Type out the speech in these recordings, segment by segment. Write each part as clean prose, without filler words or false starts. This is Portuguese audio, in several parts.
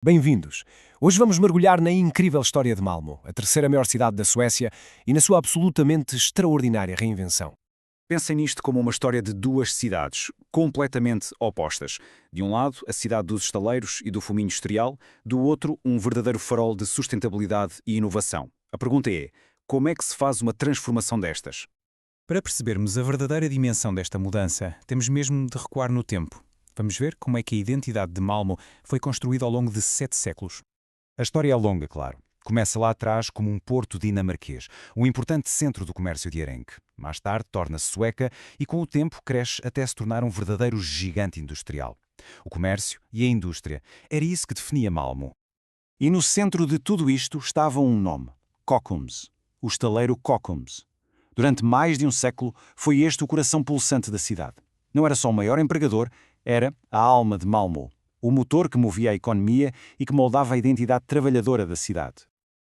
Bem-vindos! Hoje vamos mergulhar na incrível história de Malmö, a terceira maior cidade da Suécia, e na sua absolutamente extraordinária reinvenção. Pensem nisto como uma história de duas cidades, completamente opostas. De um lado, a cidade dos estaleiros e do fumo industrial, do outro, um verdadeiro farol de sustentabilidade e inovação. A pergunta é, como é que se faz uma transformação destas? Para percebermos a verdadeira dimensão desta mudança, temos mesmo de recuar no tempo. Vamos ver como é que a identidade de Malmö foi construída ao longo de 7 séculos. A história é longa, claro. Começa lá atrás como um porto dinamarquês, um importante centro do comércio de arenque. Mais tarde torna-se sueca e com o tempo cresce até se tornar um verdadeiro gigante industrial. O comércio e a indústria, era isso que definia Malmö. E no centro de tudo isto estava um nome, Kockums, o estaleiro Kockums. Durante mais de um século foi este o coração pulsante da cidade. Não era só o maior empregador, era a alma de Malmö, o motor que movia a economia e que moldava a identidade trabalhadora da cidade.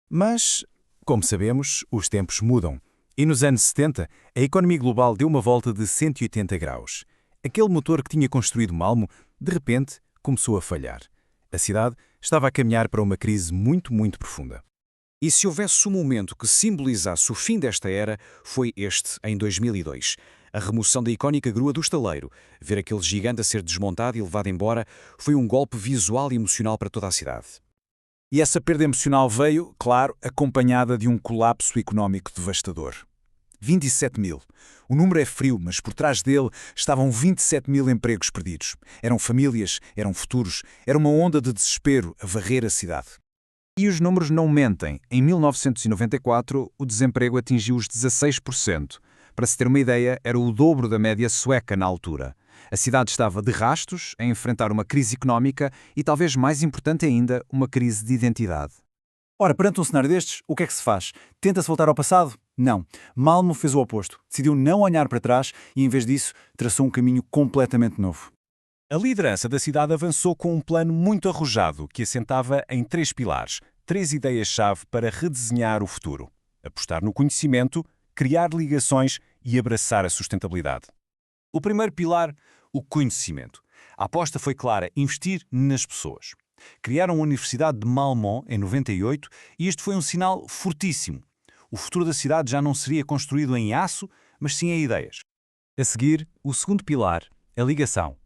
Mas, como sabemos, os tempos mudam. E nos anos 70, a economia global deu uma volta de 180 graus. Aquele motor que tinha construído Malmö, de repente, começou a falhar. A cidade estava a caminhar para uma crise muito profunda. E se houvesse um momento que simbolizasse o fim desta era, foi este, em 2002. A remoção da icónica grua do estaleiro. Ver aquele gigante a ser desmontado e levado embora foi um golpe visual e emocional para toda a cidade. E essa perda emocional veio, claro, acompanhada de um colapso económico devastador. 27 mil. O número é frio, mas por trás dele estavam 27 mil empregos perdidos. Eram famílias, eram futuros, era uma onda de desespero a varrer a cidade. E os números não mentem. Em 1994, o desemprego atingiu os 16%. Para se ter uma ideia, era o dobro da média sueca na altura. A cidade estava de rastos a enfrentar uma crise económica e, talvez mais importante ainda, uma crise de identidade. Ora, perante um cenário destes, o que é que se faz? Tenta-se voltar ao passado? Não. Malmö fez o oposto. Decidiu não olhar para trás e, em vez disso, traçou um caminho completamente novo. A liderança da cidade avançou com um plano muito arrojado que assentava em 3 pilares, 3 ideias-chave para redesenhar o futuro. Apostar no conhecimento, criar ligações e abraçar a sustentabilidade. O primeiro pilar, o conhecimento. A aposta foi clara, investir nas pessoas. Criaram a Universidade de Malmö em 98 e este foi um sinal fortíssimo. O futuro da cidade já não seria construído em aço, mas sim em ideias. A seguir, o segundo pilar, a ligação.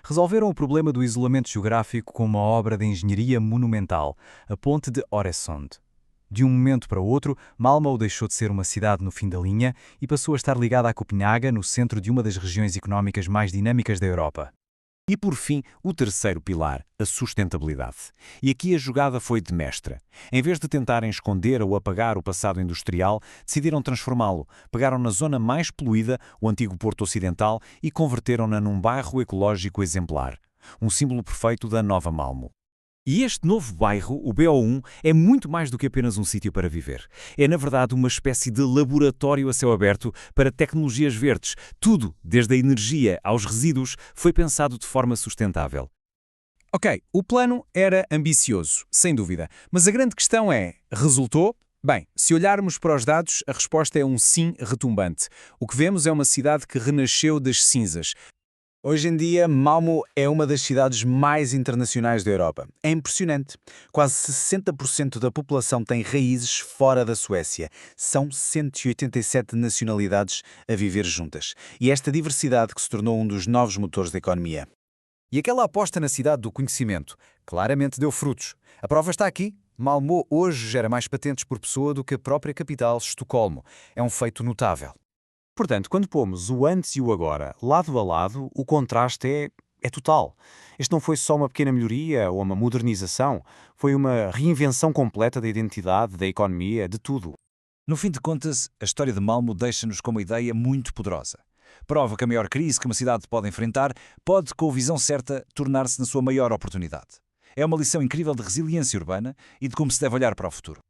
Resolveram o problema do isolamento geográfico com uma obra de engenharia monumental, a Ponte de Øresund. De um momento para o outro, Malmö deixou de ser uma cidade no fim da linha e passou a estar ligada a Copenhaga, no centro de uma das regiões económicas mais dinâmicas da Europa. E por fim, o terceiro pilar, a sustentabilidade. E aqui a jogada foi de mestra. Em vez de tentarem esconder ou apagar o passado industrial, decidiram transformá-lo. Pegaram na zona mais poluída, o antigo Porto Ocidental, e converteram-na num bairro ecológico exemplar. Um símbolo perfeito da nova Malmö. E este novo bairro, o BO1, é muito mais do que apenas um sítio para viver. É, na verdade, uma espécie de laboratório a céu aberto para tecnologias verdes. Tudo, desde a energia aos resíduos, foi pensado de forma sustentável. Ok, o plano era ambicioso, sem dúvida. Mas a grande questão é, resultou? Bem, se olharmos para os dados, a resposta é um sim retumbante. O que vemos é uma cidade que renasceu das cinzas. Hoje em dia, Malmö é uma das cidades mais internacionais da Europa. É impressionante. Quase 60% da população tem raízes fora da Suécia. São 187 nacionalidades a viver juntas. E esta diversidade que se tornou um dos novos motores da economia. E aquela aposta na cidade do conhecimento claramente deu frutos. A prova está aqui. Malmö hoje gera mais patentes por pessoa do que a própria capital, Estocolmo. É um feito notável. Portanto, quando pomos o antes e o agora lado a lado, o contraste é total. Este não foi só uma pequena melhoria ou uma modernização, foi uma reinvenção completa da identidade, da economia, de tudo. No fim de contas, a história de Malmö deixa-nos com uma ideia muito poderosa. Prova que a maior crise que uma cidade pode enfrentar pode, com a visão certa, tornar-se na sua maior oportunidade. É uma lição incrível de resiliência urbana e de como se deve olhar para o futuro.